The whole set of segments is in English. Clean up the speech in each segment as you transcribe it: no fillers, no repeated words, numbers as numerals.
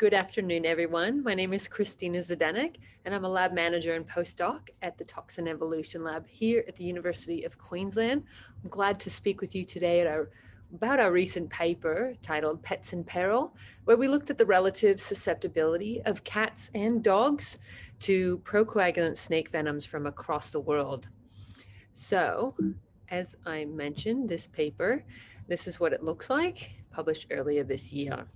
Good afternoon, everyone. My name is CNZdenek, and I'm a lab manager and postdoc at the Toxin Evolution Lab here at the University of Queensland. I'm glad to speak with you today about our recent paper titled Pets in Peril, where we looked at the relative susceptibility of cats and dogs to procoagulant snake venoms from across the world. So, as I mentioned, this paper, this is what it looks like, published earlier this year.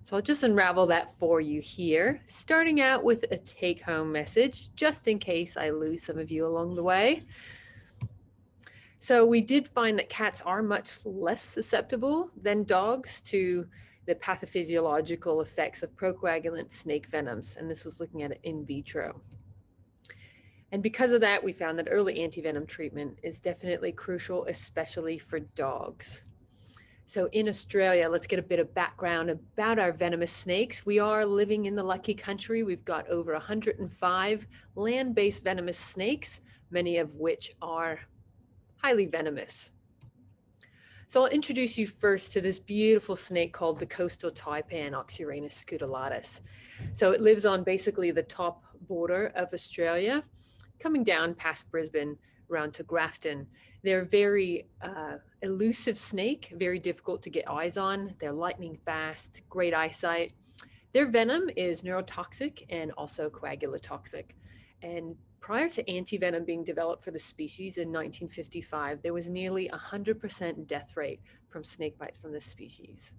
So I'll just unravel that for you here, starting out with a take-home message, just in case I lose some of you along the way. So we did find that cats are much less susceptible than dogs to the pathophysiological effects of procoagulant snake venoms, and this was looking at it in vitro. And because of that, we found that early antivenom treatment is definitely crucial, especially for dogs. So in Australia, let's get a bit of background about our venomous snakes. We are living in the lucky country. We've got over 105 land-based venomous snakes, many of which are highly venomous. So I'll introduce you first to this beautiful snake called the coastal taipan, Oxyuranus scutellatus. So it lives on basically the top border of Australia, coming down past Brisbane around to Grafton. They're very elusive snake, very difficult to get eyes on. They're lightning fast, great eyesight. Their venom is neurotoxic and also coagulatoxic. And prior to antivenom being developed for the species in 1955, there was nearly 100% death rate from snake bites from this species.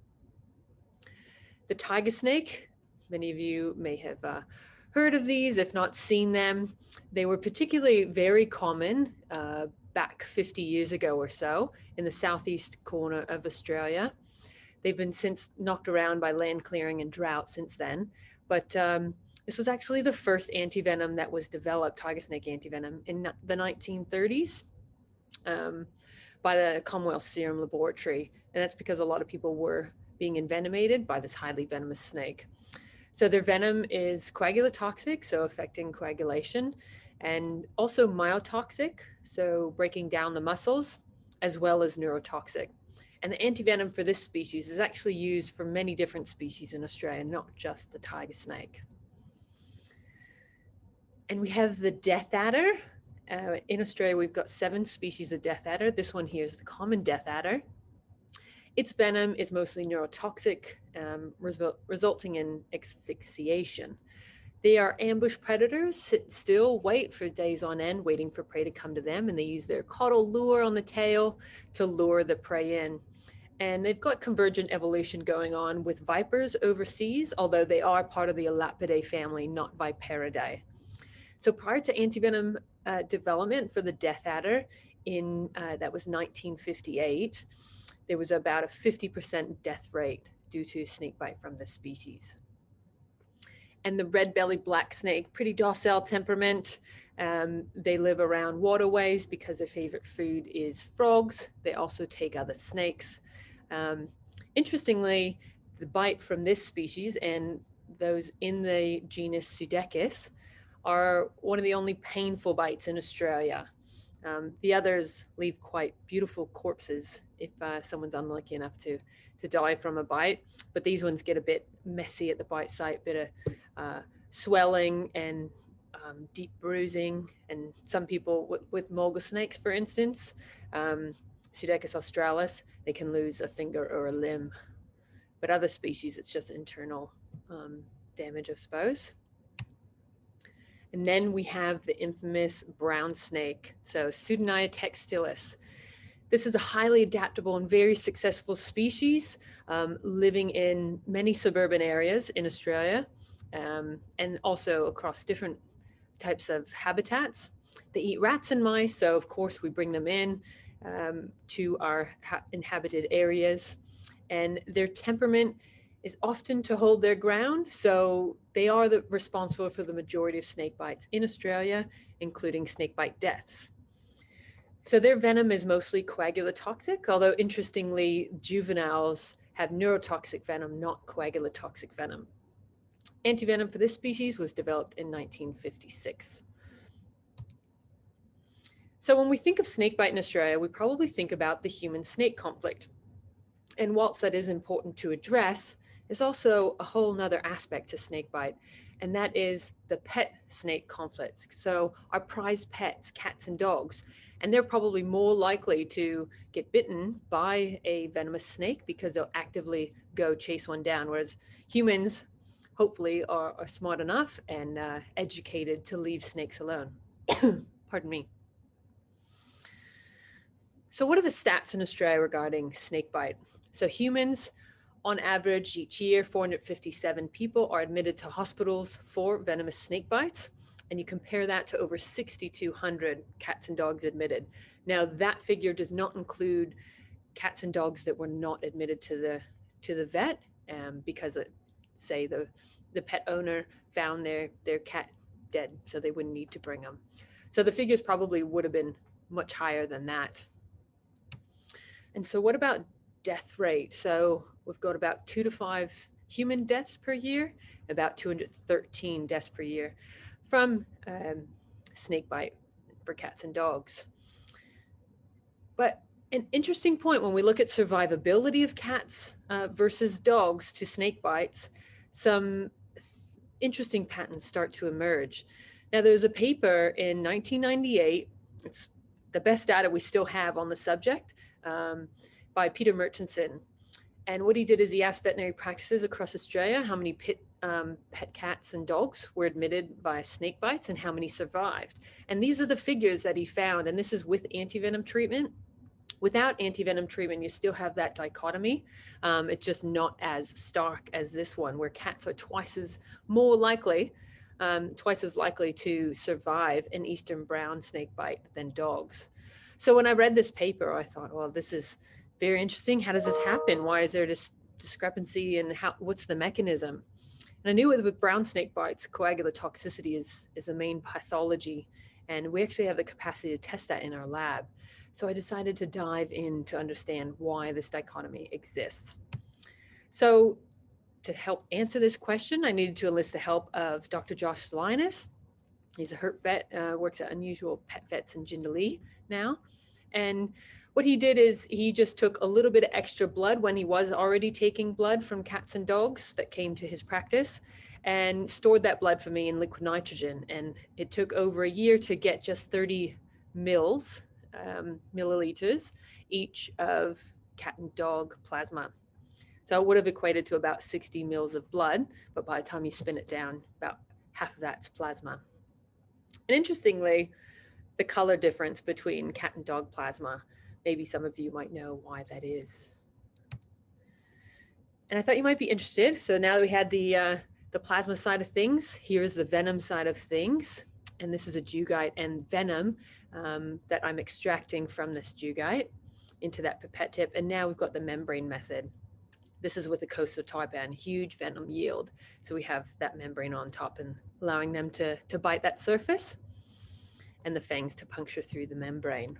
The tiger snake, many of you may have heard of these, if not seen them. They were particularly very common back 50 years ago or so in the southeast corner of Australia. They've been since knocked around by land clearing and drought since then, but this was actually the first antivenom that was developed, tiger snake antivenom, in the 1930s by the Commonwealth Serum Laboratory, and that's because a lot of people were being envenomated by this highly venomous snake. So their venom is coagulatoxic, so affecting coagulation, and also myotoxic, so breaking down the muscles, as well as neurotoxic. And the antivenom for this species is actually used for many different species in Australia, not just the tiger snake. And we have the death adder. In Australia, we've got 7 species of death adder. This one here is the common death adder. Its venom is mostly neurotoxic, resulting in asphyxiation. They are ambush predators, sit still, wait for days on end, waiting for prey to come to them, and they use their caudal lure on the tail to lure the prey in. And they've got convergent evolution going on with vipers overseas, although they are part of the Elapidae family, not Viperidae. So prior to antivenom development for the death adder that was 1958, there was about a 50% death rate due to snakebite from this species. And the red-bellied black snake, pretty docile temperament. They live around waterways because their favorite food is frogs. They also take other snakes. Interestingly, the bite from this species and those in the genus Pseudechis are one of the only painful bites in Australia. The others leave quite beautiful corpses if someone's unlucky enough to die from a bite, but these ones get a bit messy at the bite site, bit of swelling and deep bruising. And some people with mulga snakes, for instance, Pseudechis australis, they can lose a finger or a limb. But other species, it's just internal damage, I suppose. And then we have the infamous brown snake, so Pseudonea textilis. This is a highly adaptable and very successful species living in many suburban areas in Australia and also across different types of habitats. They eat rats and mice, so of course we bring them in to our inhabited areas. And their temperament is often to hold their ground, so they are responsible for the majority of snake bites in Australia, including snakebite deaths. So their venom is mostly coagulatoxic, although interestingly, juveniles have neurotoxic venom, not coagulatoxic venom. Antivenom for this species was developed in 1956. So when we think of snakebite in Australia, we probably think about the human-snake conflict. And whilst that is important to address, There's also a whole nother aspect to snakebite, and that is the pet snake conflict. So our prized pets, cats and dogs, and they're probably more likely to get bitten by a venomous snake because they'll actively go chase one down, whereas humans hopefully are smart enough and educated to leave snakes alone. Pardon me. So what are the stats in Australia regarding snakebite? So humans, on average, each year, 457 people are admitted to hospitals for venomous snake bites. And you compare that to over 6,200 cats and dogs admitted. Now, that figure does not include cats and dogs that were not admitted to the vet because, say, the pet owner found their cat dead, so they wouldn't need to bring them. So the figures probably would have been much higher than that. And so what about death rate? So we've got about 2 to 5 human deaths per year, about 213 deaths per year from snakebite for cats and dogs. But an interesting point when we look at survivability of cats versus dogs to snake bites, some interesting patterns start to emerge. Now, there's a paper in 1998, it's the best data we still have on the subject, by Peter Murchison. And what he did is he asked veterinary practices across Australia how many pet cats and dogs were admitted by snake bites and how many survived. And these are the figures that he found, and this is with antivenom treatment. Without antivenom treatment, you still have that dichotomy. It's just not as stark as this one, where cats are twice as likely to survive an eastern brown snake bite than dogs. So when I read this paper, I thought, well, this is very interesting. How does this happen? Why is there this discrepancy, and what's the mechanism? And I knew with brown snake bites, coagulant toxicity is the main pathology, and we actually have the capacity to test that in our lab. So I decided to dive in to understand why this dichotomy exists. So to help answer this question, I needed to enlist the help of Dr. Josh Linus. He's a herp vet, works at Unusual Pet Vets in Jindalee now. And what he did is he just took a little bit of extra blood when he was already taking blood from cats and dogs that came to his practice, and stored that blood for me in liquid nitrogen. And it took over a year to get just 30 milliliters each of cat and dog plasma. So it would have equated to about 60 mils of blood, but by the time you spin it down, about half of that's plasma. And interestingly, the color difference between cat and dog plasma, maybe some of you might know why that is. And I thought you might be interested. So now that we had the plasma side of things, here's the venom side of things. And this is a jugite and venom that I'm extracting from this jugite into that pipette tip. And now we've got the membrane method. This is with a coastal taipan, huge venom yield. So we have that membrane on top and allowing them to bite that surface, and the fangs to puncture through the membrane.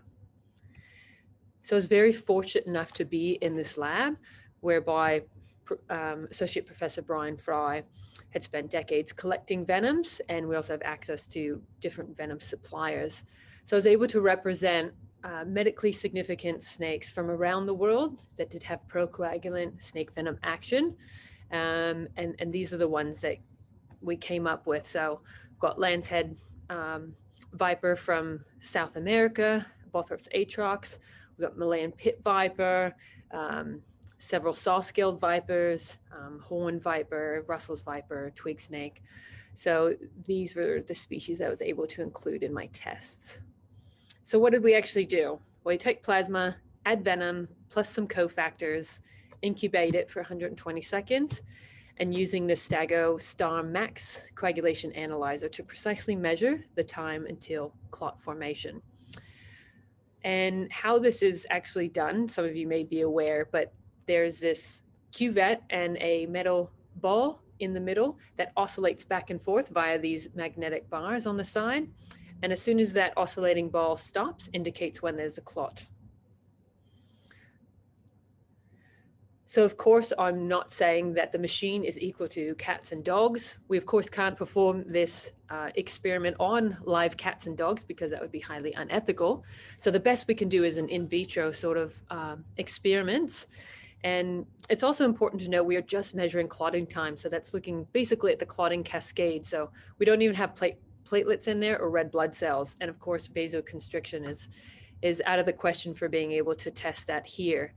So I was very fortunate enough to be in this lab, whereby Associate Professor Brian Fry had spent decades collecting venoms, and we also have access to different venom suppliers. So I was able to represent medically significant snakes from around the world that did have procoagulant snake venom action. And these are the ones that we came up with. So we've got lancehead viper from South America, Bothrop's atrox. We've got Malayan pit viper, several saw-scaled vipers, horn viper, Russell's viper, twig snake. So these were the species I was able to include in my tests. So what did we actually do? Well, we take plasma, add venom, plus some cofactors, incubate it for 120 seconds, and using the Stago Star Max coagulation analyzer to precisely measure the time until clot formation. And how this is actually done, some of you may be aware, but there's this cuvette and a metal ball in the middle that oscillates back and forth via these magnetic bars on the side. And as soon as that oscillating ball stops, indicates when there's a clot. So of course, I'm not saying that the machine is equal to cats and dogs. We of course can't perform this experiment on live cats and dogs because that would be highly unethical. So the best we can do is an in vitro sort of experiments. And it's also important to know we are just measuring clotting time. So that's looking basically at the clotting cascade. So we don't even have platelets in there or red blood cells. And of course, vasoconstriction is out of the question for being able to test that here.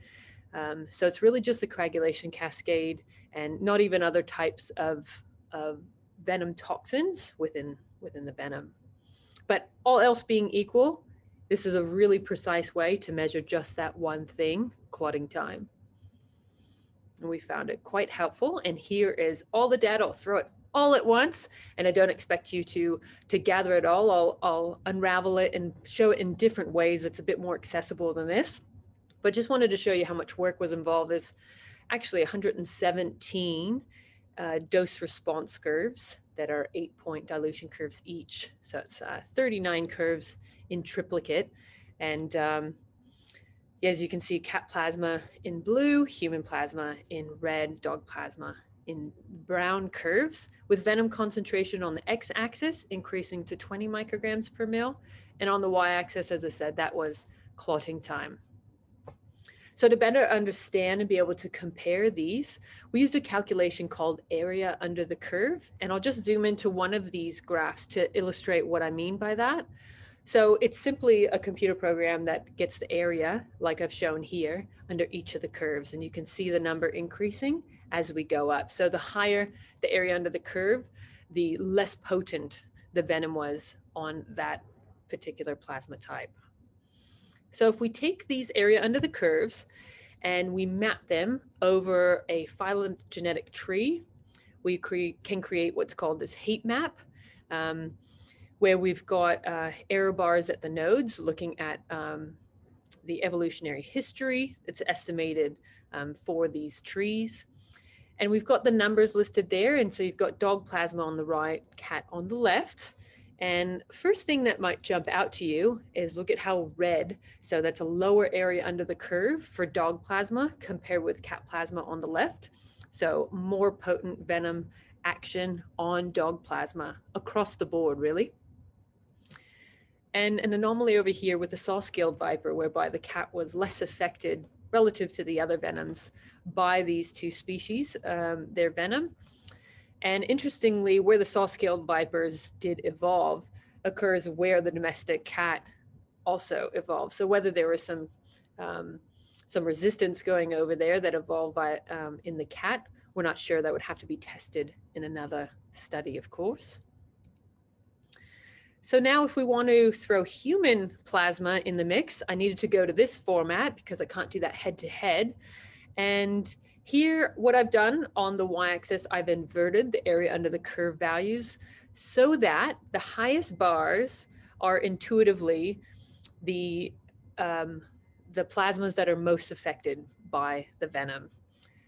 So it's really just the coagulation cascade and not even other types of venom toxins within the venom. But all else being equal, this is a really precise way to measure just that one thing, clotting time. And we found it quite helpful. And here is all the data. I'll throw it all at once, and I don't expect you to gather it all. I'll unravel it and show it in different ways. It's a bit more accessible than this, but just wanted to show you how much work was involved. There's actually 117 dose response curves that are 8-point dilution curves each. So it's 39 curves in triplicate. And as you can see, cat plasma in blue, human plasma in red, dog plasma in brown curves, with venom concentration on the x-axis increasing to 20 micrograms per mil. And on the y-axis, as I said, that was clotting time. So to better understand and be able to compare these, we used a calculation called area under the curve. And I'll just zoom into one of these graphs to illustrate what I mean by that. So it's simply a computer program that gets the area, like I've shown here, under each of the curves. And you can see the number increasing as we go up. So the higher the area under the curve, the less potent the venom was on that particular plasma type. So if we take these area under the curves and we map them over a phylogenetic tree, we can create what's called this Heatmap, where we've got error bars at the nodes looking at the evolutionary history that's estimated for these trees. And we've got the numbers listed there. And so you've got dog plasma on the right, cat on the left. And first thing that might jump out to you is look at how red, so that's a lower area under the curve for dog plasma compared with cat plasma on the left. So more potent venom action on dog plasma across the board, really. And an anomaly over here with the saw-scaled viper, whereby the cat was less affected relative to the other venoms by these two species, their venom. And interestingly, where the saw-scaled vipers did evolve occurs where the domestic cat also evolved. So whether there was some resistance going over there that evolved in the cat, we're not sure. That would have to be tested in another study, of course. So now if we want to throw human plasma in the mix, I needed to go to this format because I can't do that head-to-head. And here, what I've done on the y-axis, I've inverted the area under the curve values so that the highest bars are intuitively the plasmas that are most affected by the venom.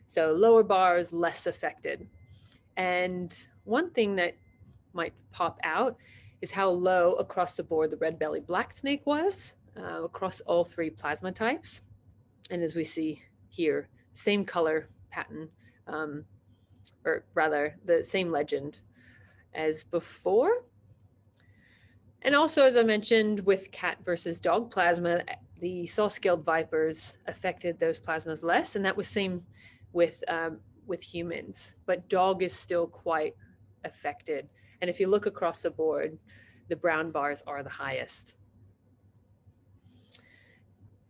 So lower bars, less affected. And one thing that might pop out is how low across the board the red-bellied black snake was across all three plasma types. And as we see here, same color pattern, or rather the same legend as before. And also, as I mentioned, with cat versus dog plasma, the saw-scaled vipers affected those plasmas less, and that was same with humans, but dog is still quite affected. And if you look across the board, the brown bars are the highest.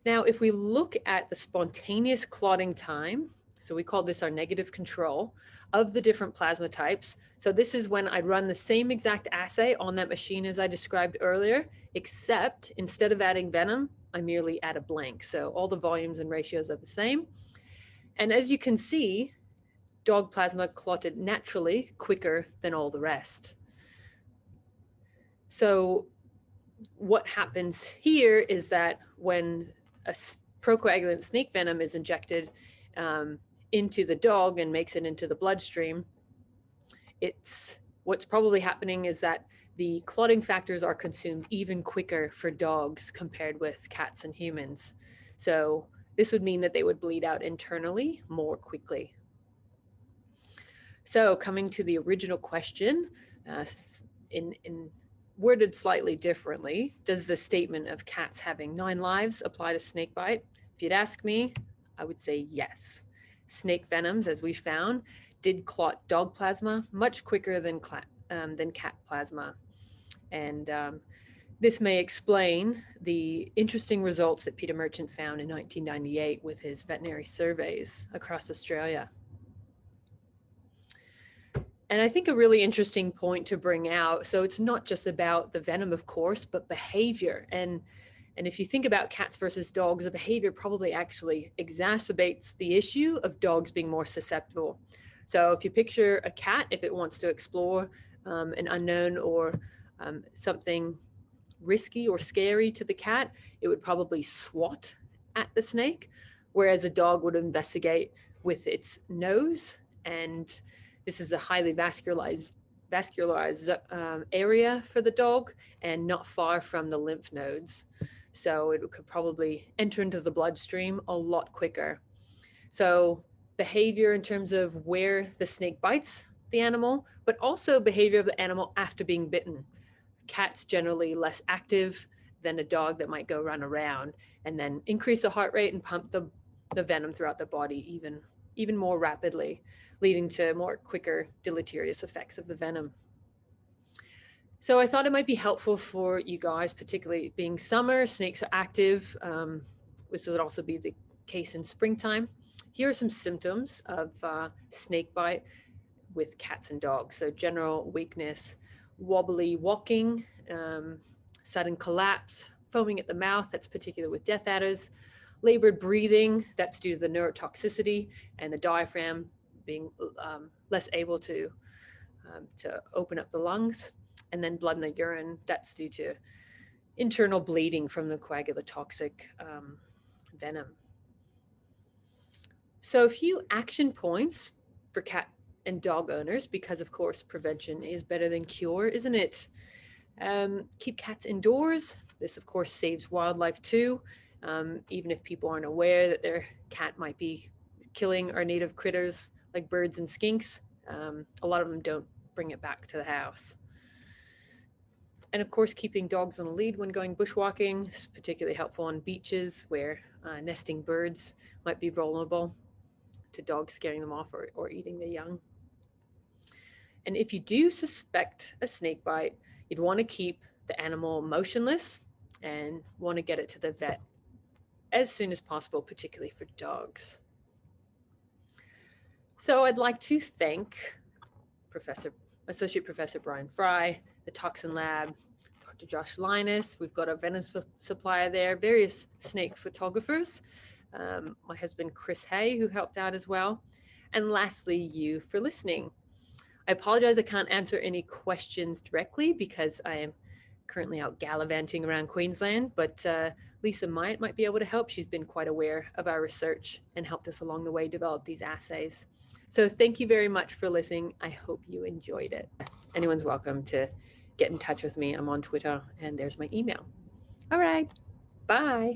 Now, if we look at the spontaneous clotting time, so we call this our negative control of the different plasma types. So this is when I'd run the same exact assay on that machine as I described earlier, except instead of adding venom, I merely add a blank. So all the volumes and ratios are the same. And as you can see, dog plasma clotted naturally quicker than all the rest. So what happens here is that when a procoagulant snake venom is injected into the dog and makes it into the bloodstream, what's probably happening is that the clotting factors are consumed even quicker for dogs compared with cats and humans. So this would mean that they would bleed out internally more quickly. So coming to the original question, in worded slightly differently, does the statement of cats having 9 lives apply to snakebite? If you'd ask me, I would say yes. snake venoms, as we found, did clot dog plasma much quicker than cat plasma. And this may explain the interesting results that Peter Merchant found in 1998 with his veterinary surveys across Australia. And I think a really interesting point to bring out, so it's not just about the venom, of course, but behavior. And if you think about cats versus dogs, the behavior probably actually exacerbates the issue of dogs being more susceptible. So if you picture a cat, if it wants to explore an unknown or something risky or scary to the cat, it would probably swat at the snake, whereas a dog would investigate with its nose. And this is a highly vascularized area for the dog and not far from the lymph nodes. So it could probably enter into the bloodstream a lot quicker. So behavior in terms of where the snake bites the animal, but also behavior of the animal after being bitten. Cats generally less active than a dog that might go run around and then increase the heart rate and pump the venom throughout the body even more rapidly, leading to more quicker deleterious effects of the venom. So I thought it might be helpful for you guys, particularly being summer, snakes are active, which would also be the case in springtime. Here are some symptoms of snake bite with cats and dogs. So general weakness, wobbly walking, sudden collapse, foaming at the mouth, that's particular with death adders, labored breathing, that's due to the neurotoxicity and the diaphragm being less able to open up the lungs, and then blood in the urine, that's due to internal bleeding from the coagulotoxic venom. So a few action points for cat and dog owners, because of course prevention is better than cure, isn't it? Keep cats indoors. This of course saves wildlife too, even if people aren't aware that their cat might be killing our native critters like birds and skinks. A lot of them don't bring it back to the house. And of course, keeping dogs on a lead when going bushwalking is particularly helpful on beaches where nesting birds might be vulnerable to dogs scaring them off or eating the young. And if you do suspect a snake bite, you'd want to keep the animal motionless and want to get it to the vet as soon as possible, particularly for dogs. So I'd like to thank Associate Professor Brian Fry, the Toxin Lab, Dr. Josh Linus. We've got a venom supplier there, various snake photographers, my husband Chris Hay, who helped out as well. And lastly, you for listening. I apologize I can't answer any questions directly because I am currently out gallivanting around Queensland, but Lisa might be able to help. She's been quite aware of our research and helped us along the way develop these assays. So thank you very much for listening. I hope you enjoyed it. Anyone's welcome to get in touch with me. I'm on Twitter and there's my email. All right, bye.